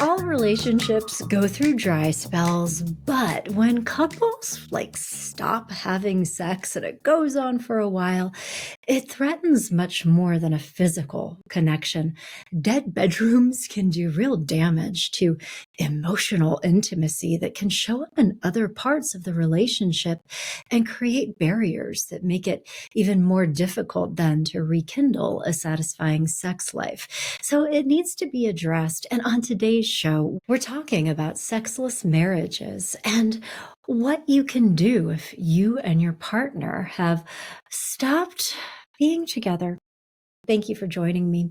All relationships go through dry spells, but when couples stop having sex and it goes on for a while, it threatens much more than a physical connection. Dead bedrooms can do real damage to emotional intimacy that can show up in other parts of the relationship and create barriers that make it even more difficult then to rekindle a satisfying sex life. So it needs to be addressed. And on today's show, we're talking about sexless marriages and what you can do if you and your partner have stopped being together. Thank you for joining me.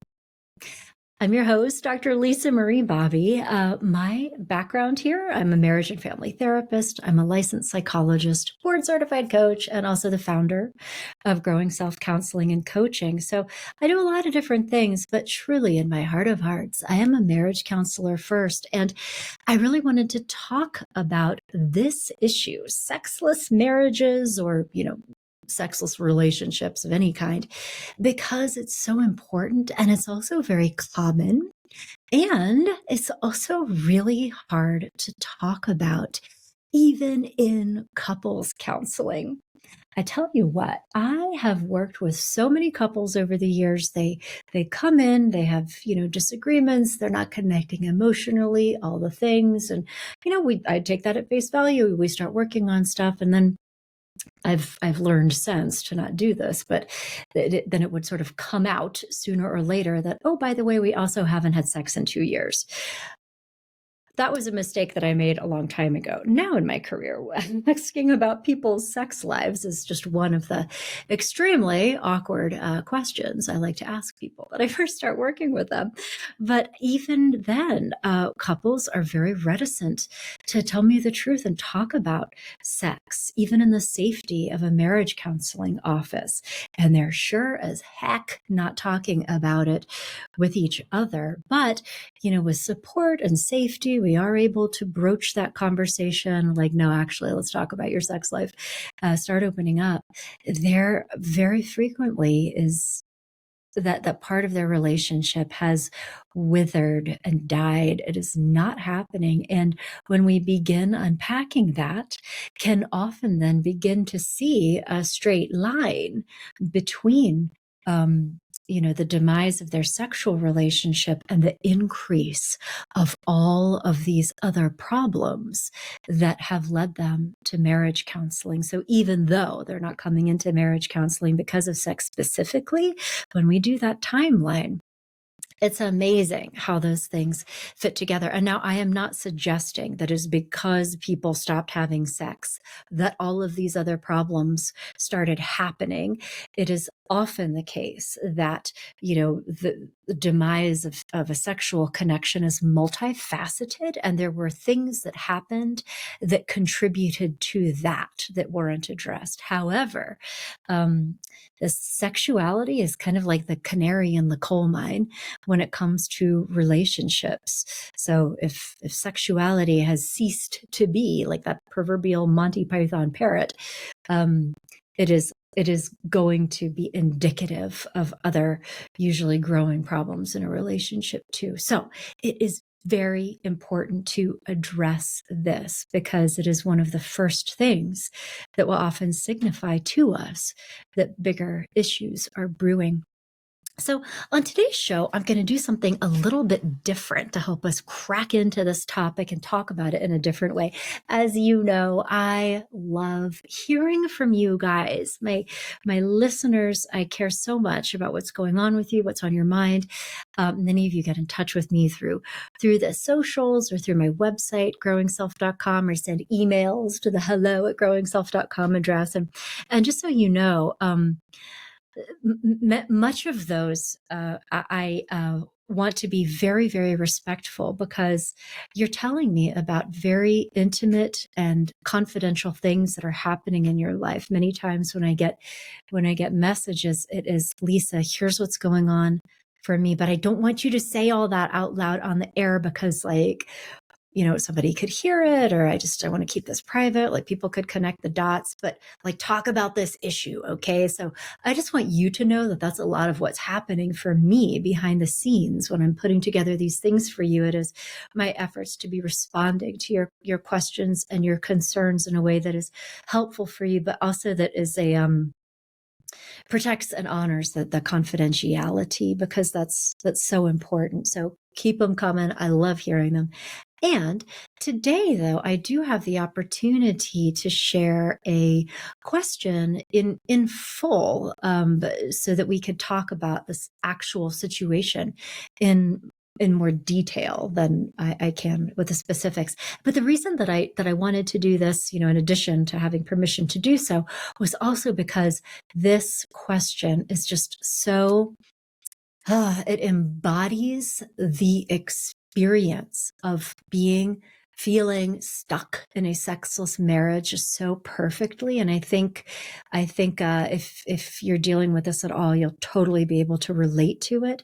I'm your host, Dr. Lisa Marie Bobby. My background here, I'm a marriage and family therapist. I'm a licensed psychologist, board certified coach, and also the founder of Growing Self Counseling and Coaching. So I do a lot of different things, but truly in my heart of hearts, I am a marriage counselor first. And I really wanted to talk about this issue, sexless marriages or, sexless relationships of any kind, because it's so important and it's also very common. And it's also really hard to talk about, even in couples counseling. I tell you what, I have worked with so many couples over the years. They come in, they have, disagreements, they're not connecting emotionally, all the things. And, I take that at face value. We start working on stuff, and then I've learned since to not do this, but then it would sort of come out sooner or later that, oh, by the way, we also haven't had sex in 2 years. That was a mistake that I made a long time ago. Now in my career, asking about people's sex lives is just one of the extremely awkward questions I like to ask people when I first start working with them. But even then, couples are very reticent to tell me the truth and talk about sex, even in the safety of a marriage counseling office. And they're sure as heck not talking about it with each other. But, with support and safety, we are able to broach that conversation like, no, actually, let's talk about your sex life. Start opening up. There very frequently is that part of their relationship has withered and died. It is not happening. And when we begin unpacking that, can often then begin to see a straight line between the demise of their sexual relationship and the increase of all of these other problems that have led them to marriage counseling. So even though they're not coming into marriage counseling because of sex specifically, when we do that timeline, it's amazing how those things fit together. And now I am not suggesting that is because people stopped having sex that all of these other problems started happening. It is often the case that, the demise of a sexual connection is multifaceted, and there were things that happened that contributed to that weren't addressed. However, the sexuality is kind of like the canary in the coal mine when it comes to relationships. So if sexuality has ceased to be like that proverbial Monty Python parrot, it is going to be indicative of other usually growing problems in a relationship too. So it is very important to address this because it is one of the first things that will often signify to us that bigger issues are brewing. So on today's show, I'm going to do something a little bit different to help us crack into this topic and talk about it in a different way. As you know, I love hearing from you guys, my listeners. I care so much about what's going on with you, what's on your mind. Many of you get in touch with me through the socials or through my website, growingself.com, or send emails to the hello@growingself.com address. And just so you know, much of those I want to be very, very respectful because you're telling me about very intimate and confidential things that are happening in your life. Many times when I get messages, it is, Lisa, here's what's going on for me, but I don't want you to say all that out loud on the air because somebody could hear it, or I want to keep this private. Like people could connect the dots, but like talk about this issue. Okay. So I just want you to know that that's a lot of what's happening for me behind the scenes when I'm putting together these things for you. It is my efforts to be responding to your questions and your concerns in a way that is helpful for you, but also that is protects and honors the confidentiality, because that's so important. So keep them coming. I love hearing them. And today, though, I do have the opportunity to share a question in full, so that we could talk about this actual situation in more detail than I can with the specifics. But the reason that I wanted to do this, in addition to having permission to do so, was also because this question is just so it embodies the experience of feeling stuck in a sexless marriage so perfectly. And I think if you're dealing with this at all, you'll totally be able to relate to it.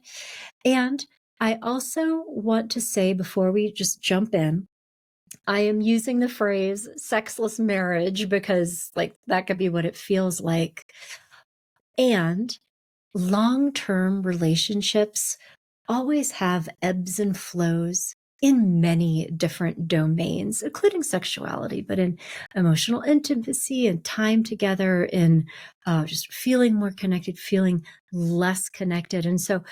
And I also want to say, before we just jump in, I am using the phrase sexless marriage because like that could be what it feels like. And long-term relationships always have ebbs and flows in many different domains, including sexuality, but in emotional intimacy and time together, in just feeling more connected, feeling less connected. And so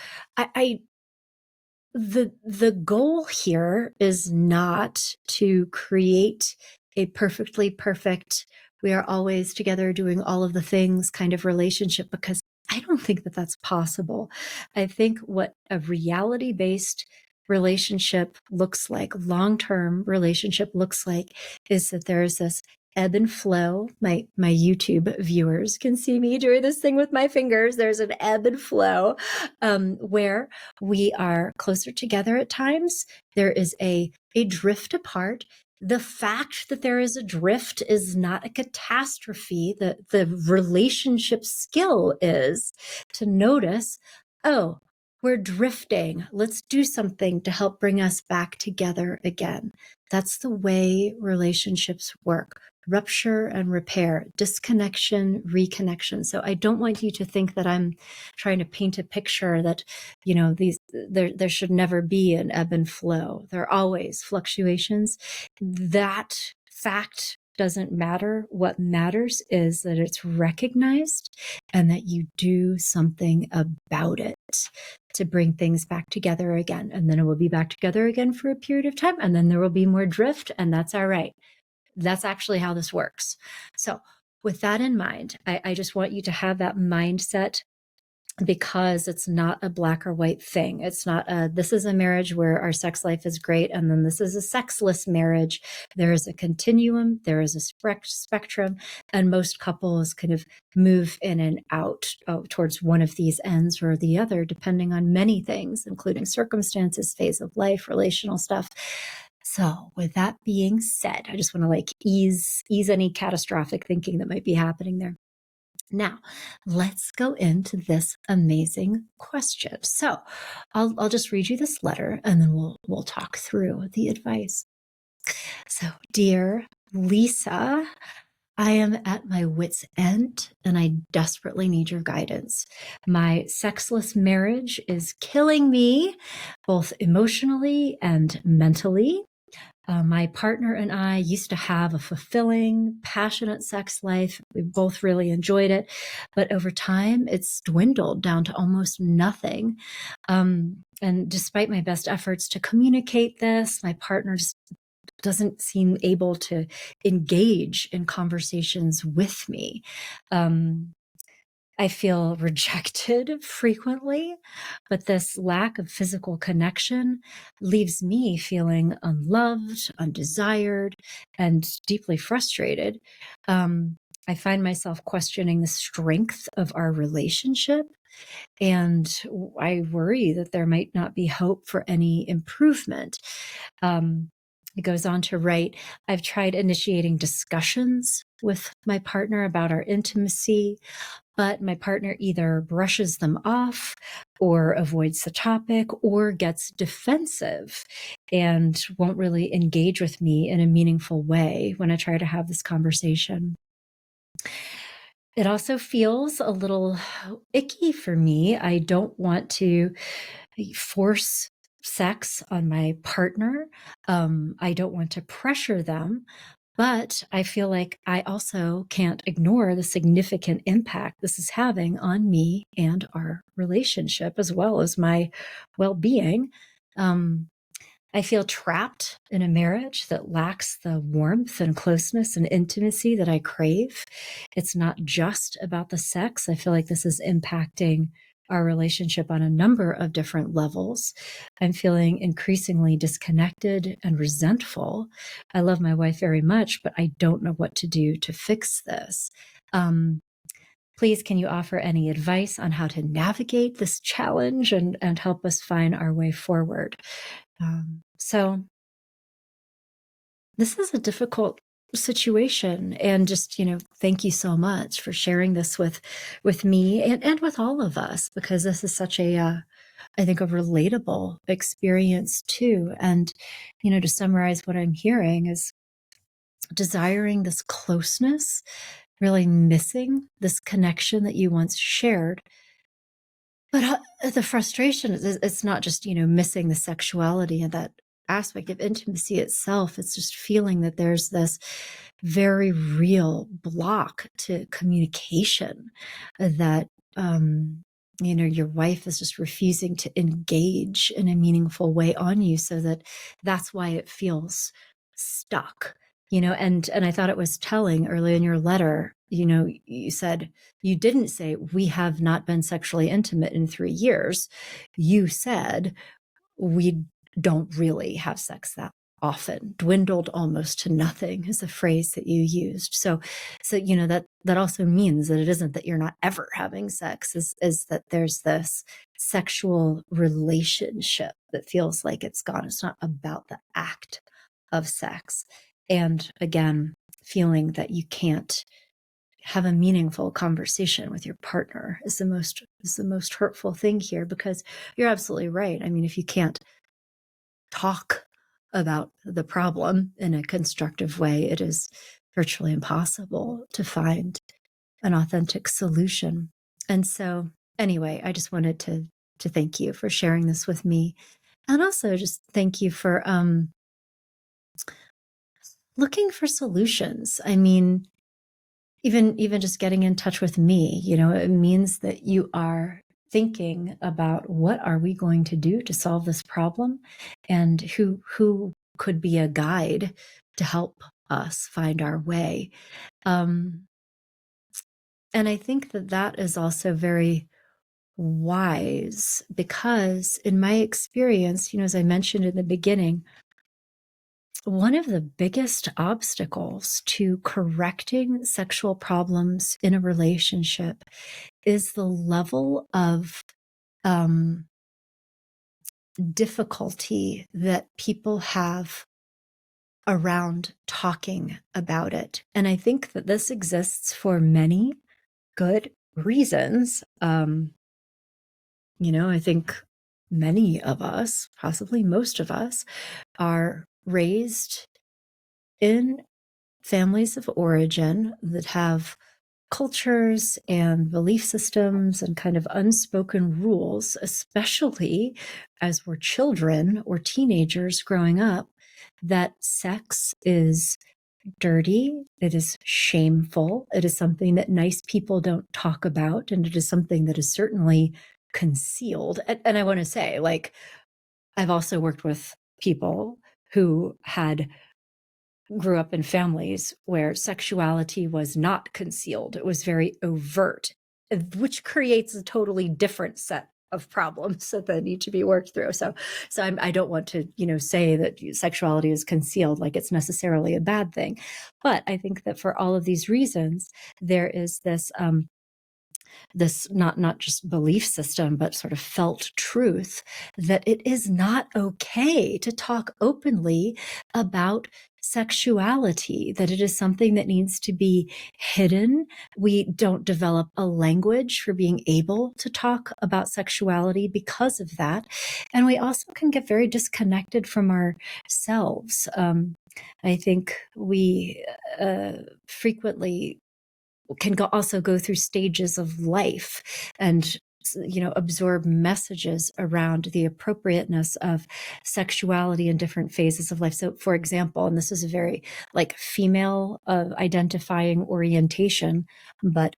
the goal here is not to create a perfectly perfect, we are always together doing all of the things kind of relationship, because I don't think that that's possible. I think what a reality-based relationship looks like, long-term relationship looks like, is that there's this ebb and flow. My YouTube viewers can see me doing this thing with my fingers. There's an ebb and flow, where we are closer together at times. There is a drift apart. The fact that there is a drift is not a catastrophe. The relationship skill is to notice, oh, we're drifting. Let's do something to help bring us back together again. That's the way relationships work. Rupture and repair, disconnection, reconnection. So I don't want you to think that I'm trying to paint a picture that, there should never be an ebb and flow. There are always fluctuations. That fact doesn't matter. What matters is that it's recognized and that you do something about it to bring things back together again. And then it will be back together again for a period of time. And then there will be more drift, and that's all right. That's actually how this works. So with that in mind, I just want you to have that mindset, because it's not a black or white thing. It's not this is a marriage where our sex life is great, and then this is a sexless marriage. There is a continuum, there is a spectrum, and most couples kind of move in and out towards one of these ends or the other, depending on many things, including circumstances, phase of life, relational stuff. So with that being said, I just want to like ease any catastrophic thinking that might be happening there. Now, let's go into this amazing question. So I'll just read you this letter, and then we'll talk through the advice. So, dear Lisa, I am at my wit's end, and I desperately need your guidance. My sexless marriage is killing me, both emotionally and mentally. My partner and I used to have a fulfilling, passionate sex life. We both really enjoyed it. But over time, it's dwindled down to almost nothing. And despite my best efforts to communicate this, my partner just doesn't seem able to engage in conversations with me. I feel rejected frequently, but this lack of physical connection leaves me feeling unloved, undesired, and deeply frustrated. I find myself questioning the strength of our relationship, and I worry that there might not be hope for any improvement. It goes on to write, I've tried initiating discussions with my partner about our intimacy, but my partner either brushes them off or avoids the topic or gets defensive and won't really engage with me in a meaningful way when I try to have this conversation. It also feels a little icky for me. I don't want to force sex on my partner. I don't want to pressure them, but I feel like I also can't ignore the significant impact this is having on me and our relationship, as well as my well being. Um, I feel trapped in a marriage that lacks the warmth and closeness and intimacy that I crave. It's not just about the sex. I feel like this is impacting our relationship on a number of different levels. I'm feeling increasingly disconnected and resentful. I love my wife very much, but I don't know what to do to fix this. Um, Please, can you offer any advice on how to navigate this challenge and help us find our way forward? So this is a difficult situation, and just, thank you so much for sharing this with me and with all of us, because this is such a I think a relatable experience too. And to summarize what I'm hearing is desiring this closeness, really missing this connection that you once shared. But the frustration is it's not just, missing the sexuality and that aspect of intimacy itself. It's just feeling that there's this very real block to communication, that, your wife is just refusing to engage in a meaningful way on you, so that's why it feels stuck. And I thought it was telling early in your letter. You said, you didn't say, we have not been sexually intimate in 3 years. You said, we don't really have sex that often. Dwindled almost to nothing is a phrase that you used. So that also means that it isn't that you're not ever having sex, is that there's this sexual relationship that feels like it's gone. It's not about the act of sex. And again, feeling that you can't have a meaningful conversation with your partner is the most hurtful thing here, because you're absolutely right. I mean, if you can't talk about the problem in a constructive way, it is virtually impossible to find an authentic solution. And so anyway, I just wanted to thank you for sharing this with me, and also just thank you for looking for solutions. I mean, even just getting in touch with me, it means that you are thinking about, what are we going to do to solve this problem, and who could be a guide to help us find our way. And I think that is also very wise, because in my experience, as I mentioned in the beginning, one of the biggest obstacles to correcting sexual problems in a relationship is the level of difficulty that people have around talking about it. And I think that this exists for many good reasons. I think many of us, possibly most of us, are raised in families of origin that have cultures and belief systems and kind of unspoken rules, especially as we're children or teenagers growing up, that sex is dirty, it is shameful, it is something that nice people don't talk about, and it is something that is certainly concealed. And I want to say, like, I've also worked with people who grew up in families where sexuality was not concealed. It was very overt, which creates a totally different set of problems that need to be worked through. So I don't want to, say that sexuality is concealed like it's necessarily a bad thing. But I think that for all of these reasons, there is this not just belief system, but sort of felt truth, that it is not okay to talk openly about sexuality, that it is something that needs to be hidden. We don't develop a language for being able to talk about sexuality because of that. And we also can get very disconnected from ourselves. I think we frequently can also go through stages of life and absorb messages around the appropriateness of sexuality in different phases of life. So for example, and this is a very like female identifying orientation, but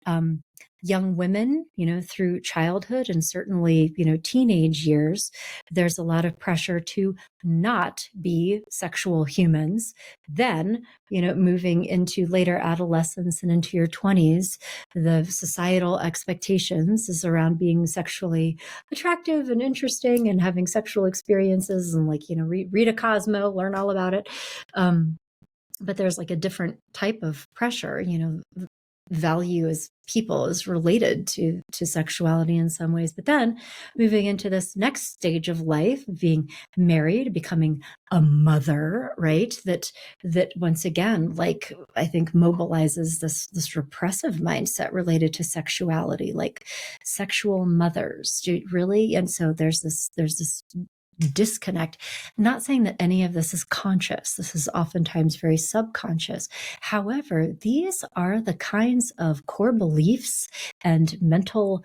young women, through childhood and certainly, teenage years, there's a lot of pressure to not be sexual humans. Then, moving into later adolescence and into your 20s, the societal expectations is around being sexually attractive and interesting and having sexual experiences and read a Cosmo, learn all about it. But there's like a different type of pressure, value as people is related to sexuality in some ways. But then moving into this next stage of life, being married, becoming a mother, right? That once again, like I think mobilizes this repressive mindset related to sexuality, like sexual mothers. Really? And so there's this disconnect. Not saying that any of this is conscious. This is oftentimes very subconscious. However, these are the kinds of core beliefs and mental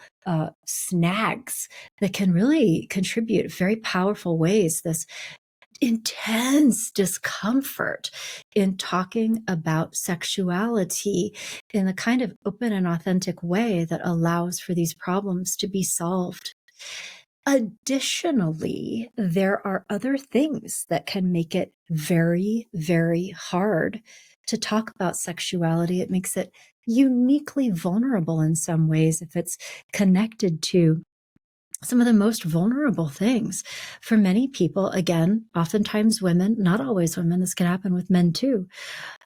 snags that can really contribute very powerful ways. This intense discomfort in talking about sexuality in a kind of open and authentic way that allows for these problems to be solved. Additionally, there are other things that can make it very, very hard to talk about sexuality. It makes it uniquely vulnerable in some ways if it's connected to some of the most vulnerable things for many people. Again, oftentimes women, not always women, this can happen with men too.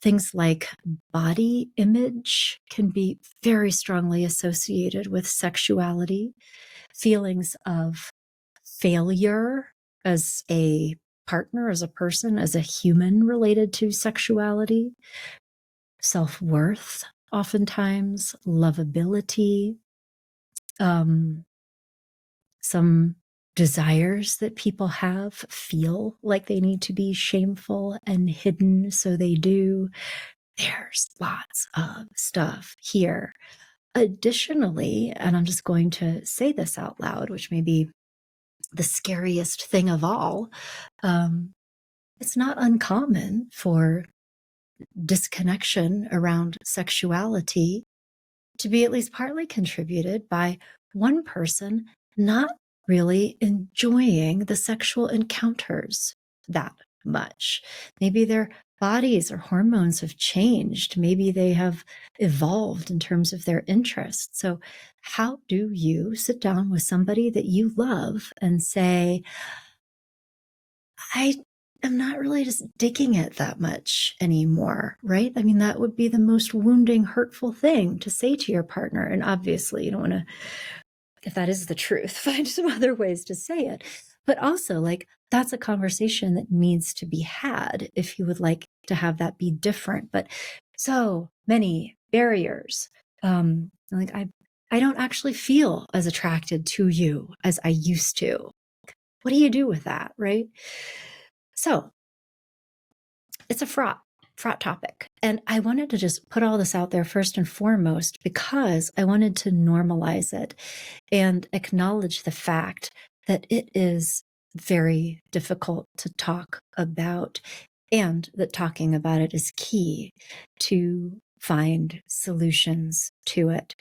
Things like body image can be very strongly associated with sexuality. Feelings of failure as a partner, as a person, as a human related to sexuality, self-worth, oftentimes, lovability, some desires that people have feel like they need to be shameful and hidden, so they do. There's lots of stuff here. Additionally, and I'm just going to say this out loud, which may be the scariest thing of all, it's not uncommon for disconnection around sexuality to be at least partly contributed by one person not really enjoying the sexual encounters that much. Maybe their bodies or hormones have changed. Maybe they have evolved in terms of their interests. So how do you sit down with somebody that you love and say, I am not really just digging it that much anymore, right? I mean, that would be the most wounding, hurtful thing to say to your partner. And obviously, you don't want to, if that is the truth, find some other ways to say it. But also, like, that's a conversation that needs to be had if you would like to have that be different. But so many barriers. Like, I don't actually feel as attracted to you as I used to. What do you do with that, right? So it's a fraught topic. And I wanted to just put all this out there first and foremost because I wanted to normalize it and acknowledge the fact that it is very difficult to talk about and that talking about it is key to find solutions to it.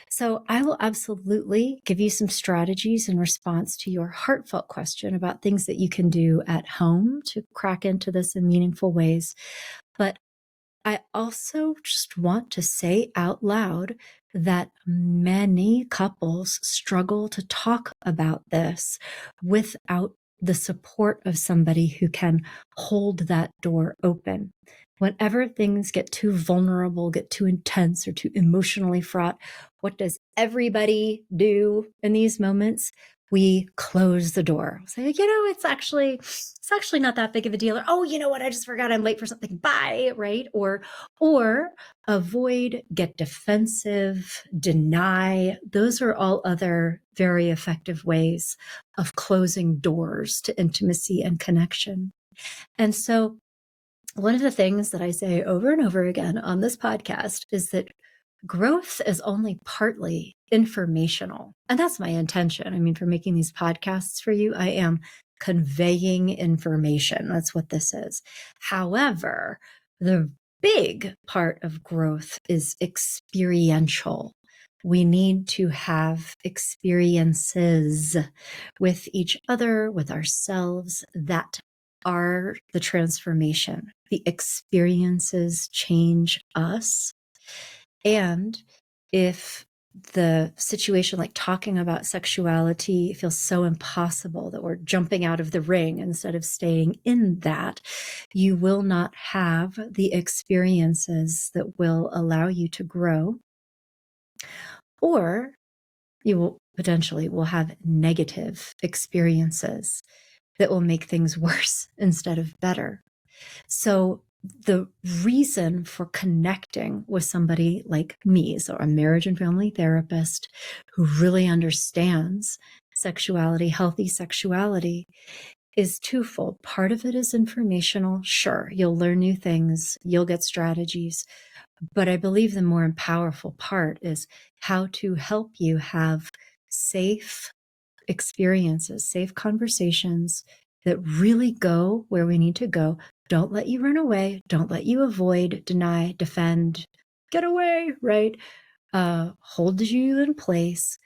So I will absolutely give you some strategies in response to your heartfelt question about things that you can do at home to crack into this in meaningful ways. But I also just want to say out loud that many couples struggle to talk about this without the support of somebody who can hold that door open. Whenever things get too vulnerable, get too intense, or too emotionally fraught, what does everybody do in these moments? we close the door. Say, it's actually not that big of a deal. Or, oh, you know what? I just forgot I'm late for something. Bye. Right. Or avoid, get defensive, deny. Those are all other very effective ways of closing doors to intimacy and connection. And so one of the things that I say over and over again on this podcast is that growth is only partly informational. And that's my intention. I mean, for making these podcasts for you, I am conveying information. That's what this is. However, the big part of growth is experiential. We need to have experiences with each other, with ourselves, that are the transformation. The experiences change us. And if the situation, like talking about sexuality, feels so impossible that we're jumping out of the ring instead of staying in that, you will not have the experiences that will allow you to grow, or you will potentially have negative experiences that will make things worse instead of better. So the reason for connecting with somebody like me, so a marriage and family therapist who really understands sexuality, healthy sexuality, is twofold. Part of it is informational. Sure, you'll learn new things, you'll get strategies. But I believe the more powerful part is how to help you have safe experiences, safe conversations that really go where we need to go. Don't let you run away. Don't let you avoid, deny, defend, get away, right? Hold you in place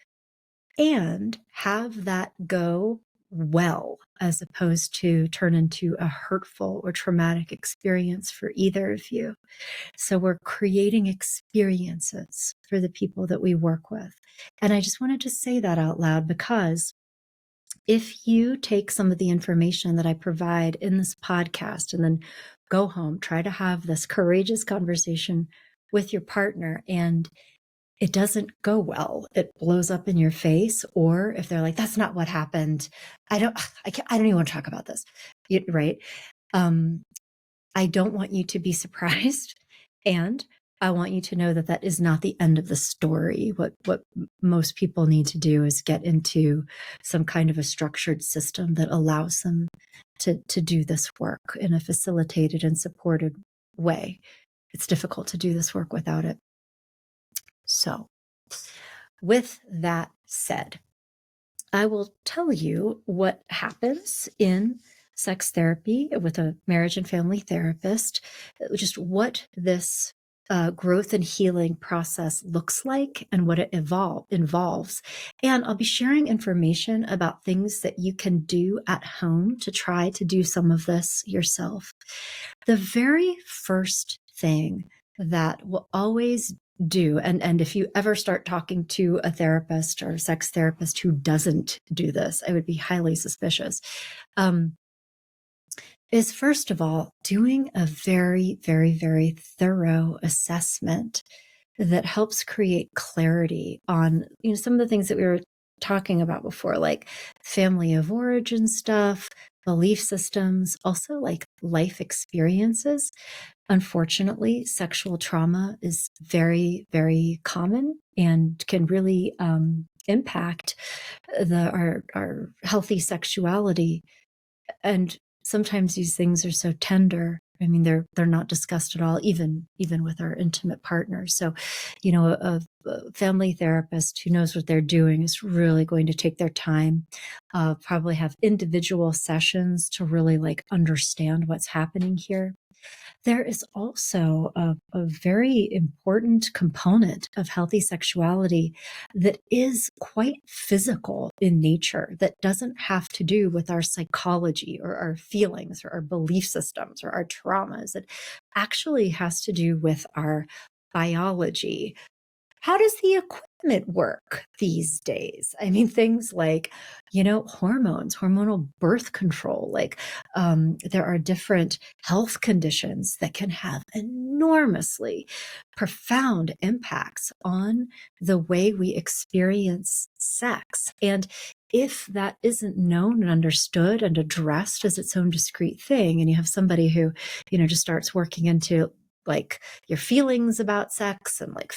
and have that go well, as opposed to turn into a hurtful or traumatic experience for either of you. So we're creating experiences for the people that we work with. And I just wanted to say that out loud, because if you take some of the information that I provide in this podcast and then go home, try to have this courageous conversation with your partner, and it doesn't go well, it blows up in your face, or if they're like, that's not what happened, I don't even want to talk about this, right? I don't want you to be surprised. And I want you to know that that is not the end of the story. What most people need to do is get into some kind of a structured system that allows them to do this work in a facilitated and supported way. It's difficult to do this work without it. So, with that said, I will tell you what happens in sex therapy with a marriage and family therapist, just what this growth and healing process looks like and what it involves. And I'll be sharing information about things that you can do at home to try to do some of this yourself. The very first thing that will always do, and if you ever start talking to a therapist or a sex therapist who doesn't do this, I would be highly suspicious, is first of all doing a very, very, very thorough assessment that helps create clarity on, some of the things that we were talking about before, like family of origin stuff, belief systems, also like life experiences. Unfortunately, sexual trauma is very, very common and can really impact our healthy sexuality. And sometimes these things are so tender. I mean, they're not discussed at all, even with our intimate partners. So, a family therapist who knows what they're doing is really going to take their time, probably have individual sessions to really understand what's happening here. There is also a very important component of healthy sexuality that is quite physical in nature, that doesn't have to do with our psychology or our feelings or our belief systems or our traumas. It actually has to do with our biology. How does the equipment work these days? I mean, things like, hormones, hormonal birth control, there are different health conditions that can have enormously profound impacts on the way we experience sex. And if that isn't known and understood and addressed as its own discrete thing, and you have somebody who, just starts working into like your feelings about sex and like,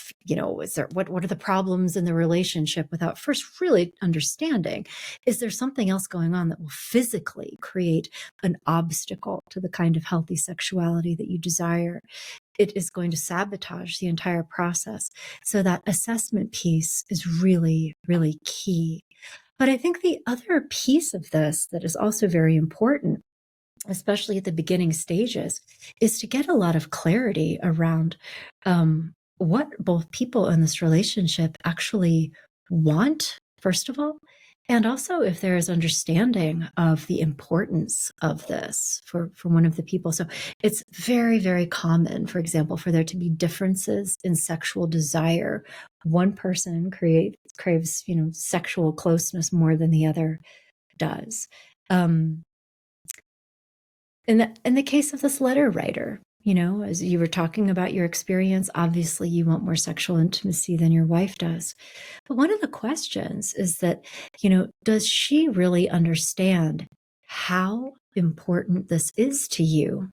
is there, what are the problems in the relationship without first really understanding, is there something else going on that will physically create an obstacle to the kind of healthy sexuality that you desire? It is going to sabotage the entire process. So that assessment piece is really, really key. But I think the other piece of this that is also very important, especially at the beginning stages, is to get a lot of clarity around what both people in this relationship actually want, first of all, and also if there is understanding of the importance of this for one of the people. So it's very, very common, for example, for there to be differences in sexual desire. One person craves, sexual closeness more than the other does. In the case of this letter writer, as you were talking about your experience, obviously you want more sexual intimacy than your wife does. But one of the questions is that, does she really understand how important this is to you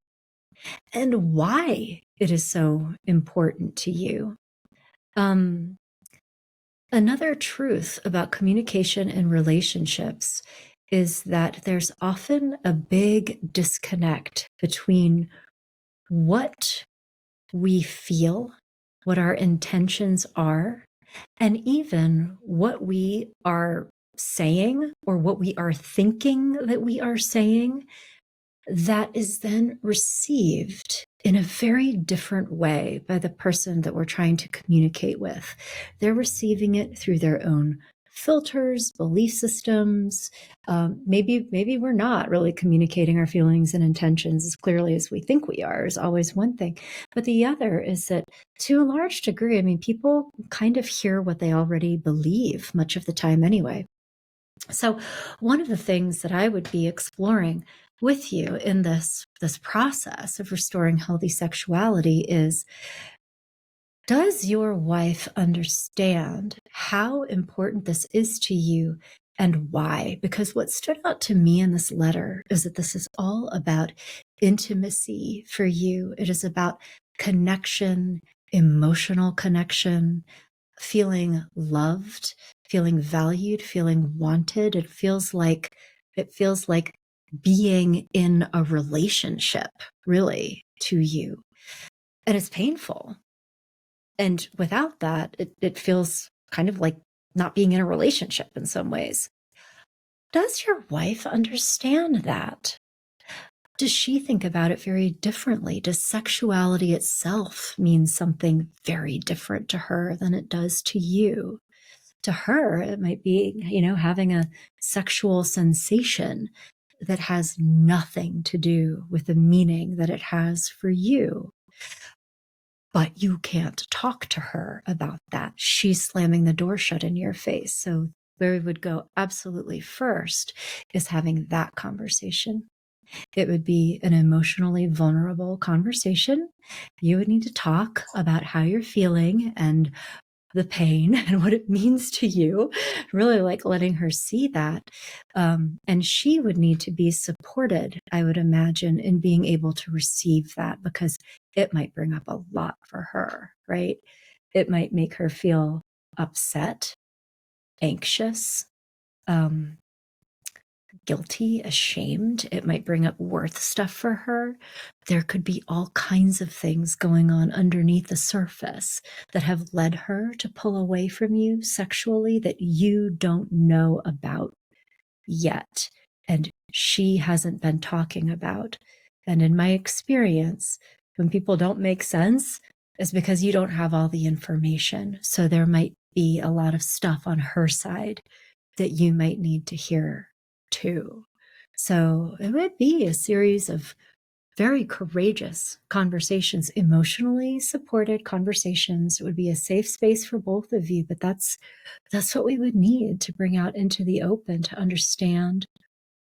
and why it is so important to you? Another truth about communication and relationships is that there's often a big disconnect between what we feel, what our intentions are, and even what we are saying or what we are thinking that we are saying, that is then received in a very different way by the person that we're trying to communicate with. They're receiving it through their own filters, belief systems. Maybe we're not really communicating our feelings and intentions as clearly as we think we are, is always one thing. But the other is that to a large degree, people kind of hear what they already believe much of the time anyway. So one of the things that I would be exploring with you in this process of restoring healthy sexuality is, does your wife understand how important this is to you and why? Because what stood out to me in this letter is that this is all about intimacy for you. It is about connection, emotional connection, feeling loved, feeling valued, feeling wanted. It feels like being in a relationship, really, to you. And it's painful. And without that, it feels kind of like not being in a relationship in some ways. Does your wife understand that? Does she think about it very differently? Does sexuality itself mean something very different to her than it does to you? To her, it might be, having a sexual sensation that has nothing to do with the meaning that it has for you. But you can't talk to her about that. She's slamming the door shut in your face. So where we would go absolutely first is having that conversation. It would be an emotionally vulnerable conversation. You would need to talk about how you're feeling and the pain and what it means to you, really like letting her see that. And she would need to be supported, I would imagine, in being able to receive that, because it might bring up a lot for her, right? It might make her feel upset, anxious, guilty, ashamed. It might bring up worth stuff for her. There could be all kinds of things going on underneath the surface that have led her to pull away from you sexually that you don't know about yet, and she hasn't been talking about. And in my experience, when people don't make sense, it's because you don't have all the information. So there might be a lot of stuff on her side that you might need to hear too. So it would be a series of very courageous conversations, emotionally supported conversations. It would be a safe space for both of you, but that's what we would need to bring out into the open to understand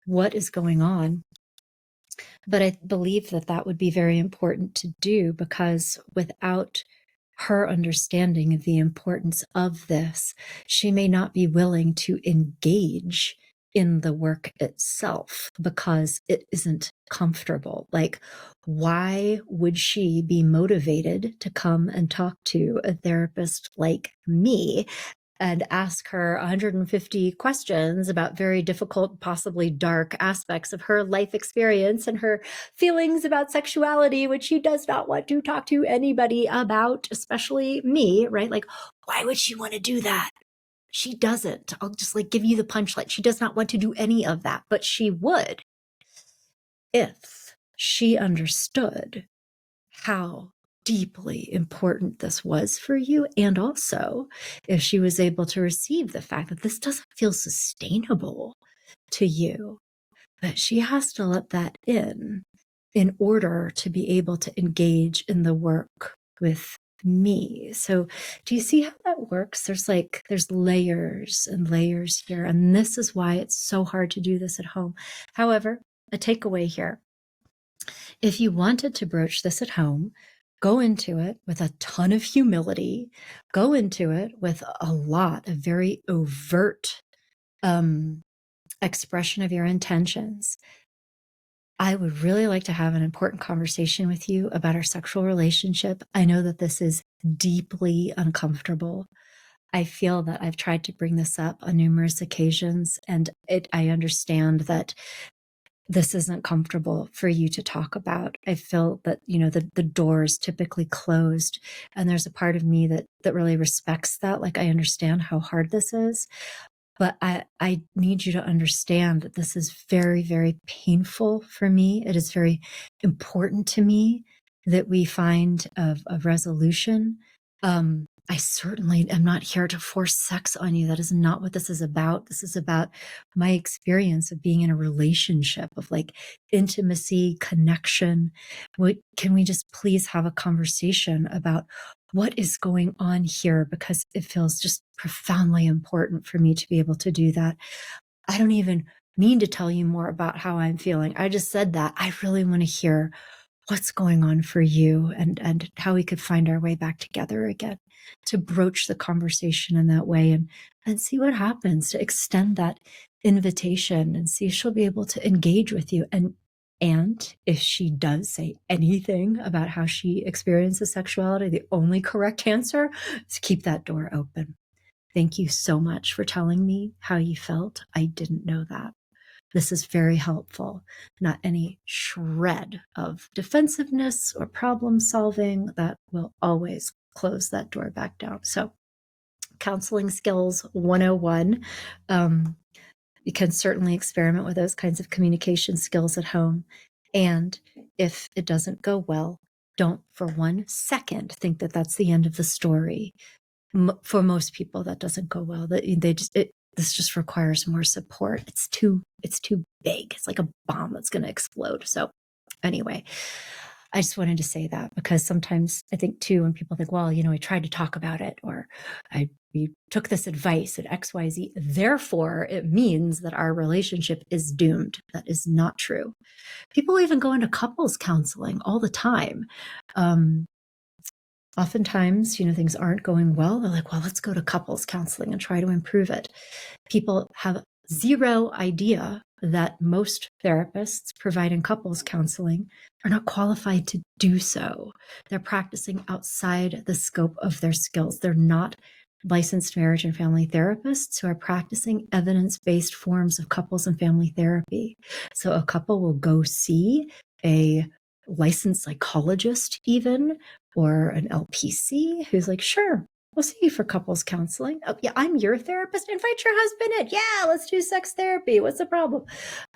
what is going on. But I believe that would be very important to do, because without her understanding of the importance of this, she may not be willing to engage in the work itself because it isn't comfortable. Like, why would she be motivated to come and talk to a therapist like me and ask her 150 questions about very difficult, possibly dark aspects of her life experience and her feelings about sexuality, which she does not want to talk to anybody about, especially me, right? Like, why would she want to do that? She doesn't. I'll just like give you the punchline. She does not want to do any of that, but she would if she understood how deeply important this was for you. And also if she was able to receive the fact that this doesn't feel sustainable to you, but she has to let that in order to be able to engage in the work with me. So do you see how that works? There's layers and layers here. And this is why it's so hard to do this at home. However, a takeaway here. If you wanted to broach this at home, go into it with a ton of humility, go into it with a lot of very overt expression of your intentions. I would really like to have an important conversation with you about our sexual relationship. I know that this is deeply uncomfortable. I feel that I've tried to bring this up on numerous occasions, and I understand that this isn't comfortable for you to talk about. I feel that, the door is typically closed, and there's a part of me that really respects that. Like, I understand how hard this is, but I need you to understand that this is very, very painful for me. It is very important to me that we find a resolution. I certainly am not here to force sex on you. That is not what this is about. This is about my experience of being in a relationship of like intimacy, connection. Can we just please have a conversation about what is going on here? Because it feels just profoundly important for me to be able to do that. I don't even need to tell you more about how I'm feeling. I just said that. I really want to hear what's going on for you and how we could find our way back together again, to broach the conversation in that way and see what happens, to extend that invitation and see if she'll be able to engage with you. And if she does say anything about how she experiences sexuality, the only correct answer is keep that door open. Thank you so much for telling me how you felt. I didn't know that. This is very helpful. Not any shred of defensiveness or problem solving. That will always close that door back down. So, counseling skills 101. You can certainly experiment with those kinds of communication skills at home. And if it doesn't go well, don't for 1 second think that that's the end of the story. For most people, that doesn't go well. This just requires more support. It's too big. It's like a bomb that's going to explode. So anyway, I just wanted to say that because sometimes I think too, when people think, well, I tried to talk about it, or we took this advice at XYZ, therefore it means that our relationship is doomed. That is not true. People even go into couples counseling all the time. Oftentimes, things aren't going well. They're like, well, let's go to couples counseling and try to improve it. People have zero idea that most therapists providing couples counseling are not qualified to do so. They're practicing outside the scope of their skills. They're not licensed marriage and family therapists who are practicing evidence-based forms of couples and family therapy. So a couple will go see a licensed psychologist even, or an LPC who's like, sure, we'll see you for couples counseling. Oh, yeah, I'm your therapist. Invite your husband in. Yeah, let's do sex therapy. What's the problem?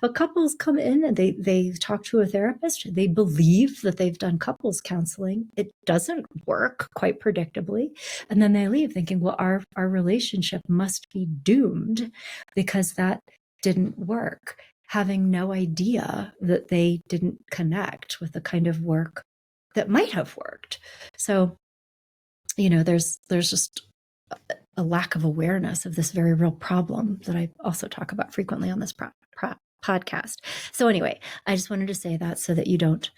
But couples come in and they talk to a therapist. They believe that they've done couples counseling. It doesn't work, quite predictably. And then they leave thinking, well, our relationship must be doomed because that didn't work, having no idea that they didn't connect with the kind of work that might have worked. So, there's just a lack of awareness of this very real problem that I also talk about frequently on this podcast. So anyway, I just wanted to say that so that you don't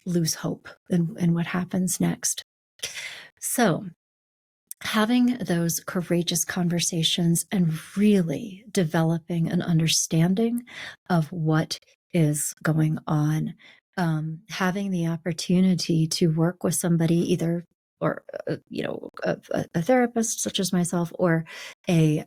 lose hope in what happens next. So having those courageous conversations and really developing an understanding of what is going on. Having the opportunity to work with somebody either or a therapist such as myself or a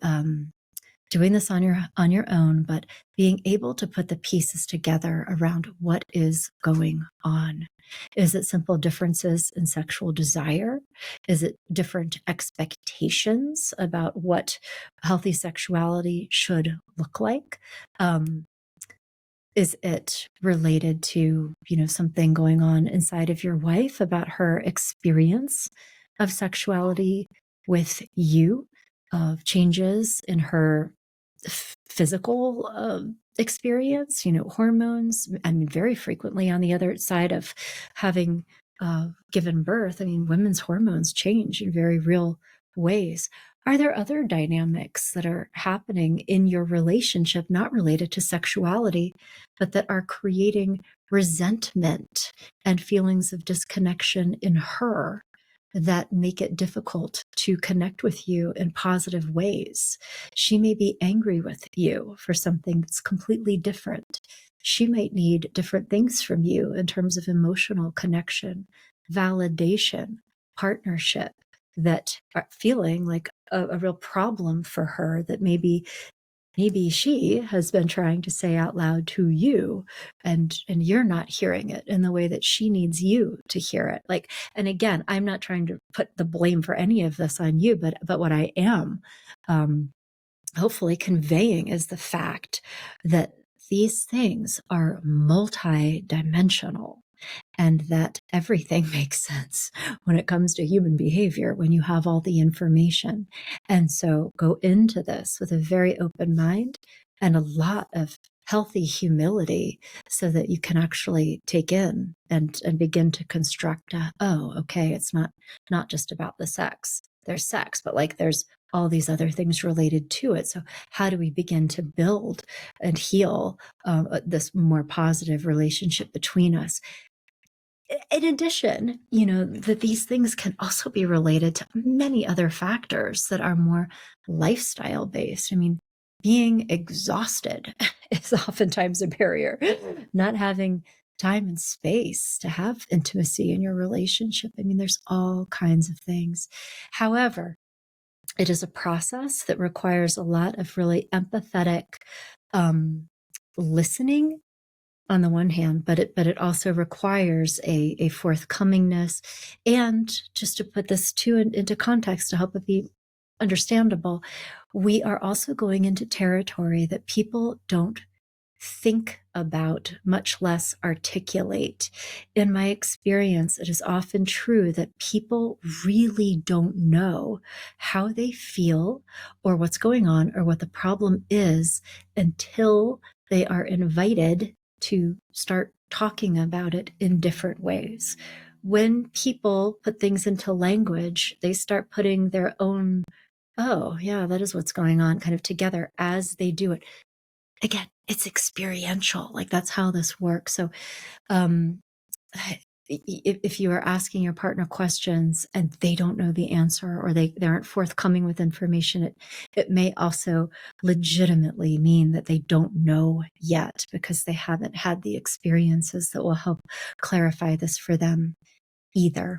doing this on your own, but being able to put the pieces together around what is going on. Is it simple differences in sexual desire? Is it different expectations about what healthy sexuality should look like? Is it related to, something going on inside of your wife about her experience of sexuality with you, of changes in her physical experience, hormones? I mean, very frequently on the other side of having given birth, I mean, women's hormones change in very real ways. Are there other dynamics that are happening in your relationship, not related to sexuality, but that are creating resentment and feelings of disconnection in her that make it difficult to connect with you in positive ways? She may be angry with you for something that's completely different. She might need different things from you in terms of emotional connection, validation, partnership, that are feeling like a real problem for her that maybe she has been trying to say out loud to you, and you're not hearing it in the way that she needs you to hear it. Like, and again, I'm not trying to put the blame for any of this on you, but what I am hopefully conveying is the fact that these things are multidimensional, and that everything makes sense when it comes to human behavior when you have all the information. And so go into this with a very open mind and a lot of healthy humility so that you can actually take in and begin to construct oh, okay, it's not just about the sex. There's sex, but like there's all these other things related to it. So how do we begin to build and heal this more positive relationship between us? In addition, that these things can also be related to many other factors that are more lifestyle based. I mean, being exhausted is oftentimes a barrier. Not having time and space to have intimacy in your relationship. I mean, there's all kinds of things. However, it is a process that requires a lot of really empathetic listening on the one hand, but it also requires a forthcomingness. And just to put this too into context to help it be understandable, we are also going into territory that people don't think about, much less articulate. In my experience, it is often true that people really don't know how they feel or what's going on or what the problem is until they are invited to start talking about it in different ways. When people put things into language, they start putting their own, oh, yeah, that is what's going on, kind of together as they do it. Again, it's experiential. Like, that's how this works. So, um, if you are asking your partner questions and they don't know the answer, or they aren't forthcoming with information, it may also legitimately mean that they don't know yet because they haven't had the experiences that will help clarify this for them either.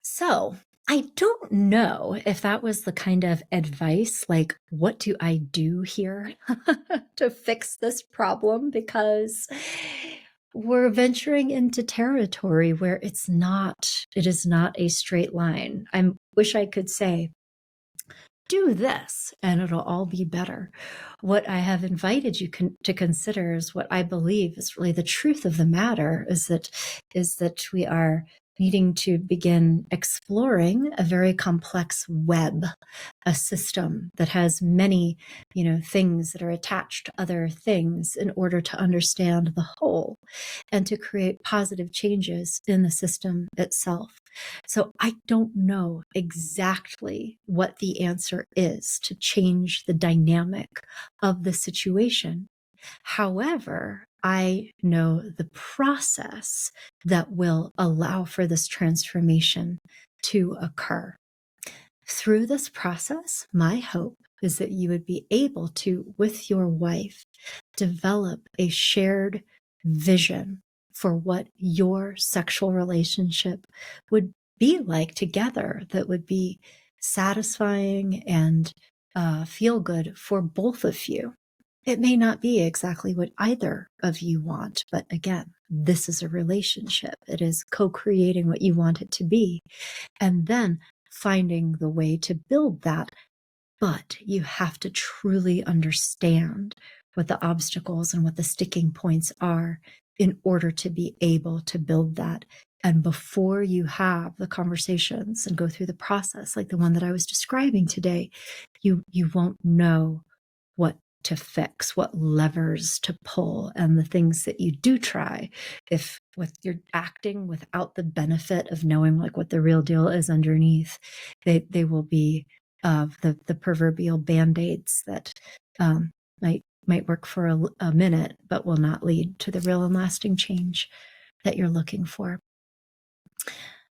So I don't know if that was the kind of advice, like, what do I do here to fix this problem? Because we're venturing into territory where it is not a straight line. I wish I could say, do this and it'll all be better. What I have invited you to consider is what I believe is really the truth of the matter, is that we are needing to begin exploring a very complex web, a system that has many, things that are attached to other things in order to understand the whole and to create positive changes in the system itself. So I don't know exactly what the answer is to change the dynamic of the situation. However, I know the process that will allow for this transformation to occur. through this process, my hope is that you would be able to, with your wife, develop a shared vision for what your sexual relationship would be like together that would be satisfying and feel good for both of you. It may not be exactly what either of you want, but again, this is a relationship. It is co-creating what you want it to be, and then finding the way to build that. But you have to truly understand what the obstacles and what the sticking points are in order to be able to build that. And before you have the conversations and go through the process, like the one that I was describing today, you won't know what to fix, what levers to pull, and the things that you do try, if with you're acting without the benefit of knowing like what the real deal is underneath, they will be the proverbial band-aids that might work for a minute, but will not lead to the real and lasting change that you're looking for.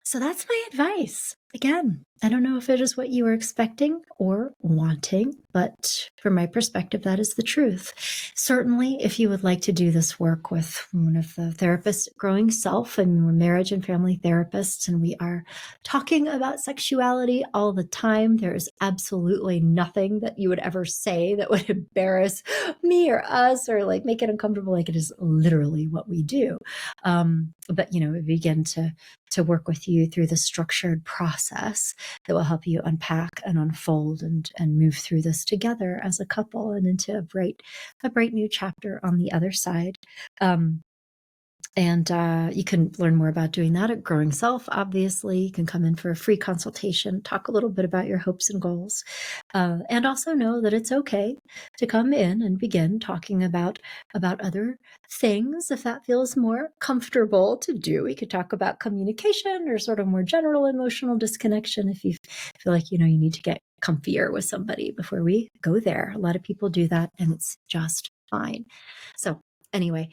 So that's my advice. Again, I don't know if it is what you were expecting or wanting, but from my perspective, that is the truth. Certainly, if you would like to do this work with one of the therapists at Growing Self, and we're marriage and family therapists, and we are talking about sexuality all the time, there is absolutely nothing that you would ever say that would embarrass me or us or like make it uncomfortable. Like, it is literally what we do. But we begin to work with you through the structured process that will help you unpack and unfold and move through this together as a couple and into a bright new chapter on the other side. And you can learn more about doing that at Growing Self. Obviously, you can come in for a free consultation, talk a little bit about your hopes and goals, and also know that it's okay to come in and begin talking about other things if that feels more comfortable to do. We could talk about communication or sort of more general emotional disconnection if you feel like you need to get comfier with somebody before we go there. A lot of people do that, and it's just fine. So anyway,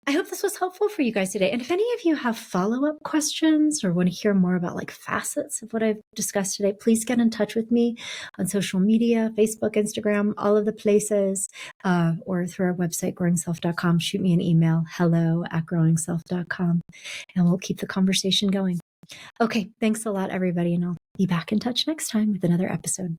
I hope this was helpful for you guys today. And if any of you have follow-up questions or want to hear more about like facets of what I've discussed today, please get in touch with me on social media, Facebook, Instagram, all of the places, or through our website, growingself.com. Shoot me an email, hello@growingself.com, and we'll keep the conversation going. Okay, thanks a lot, everybody, and I'll be back in touch next time with another episode.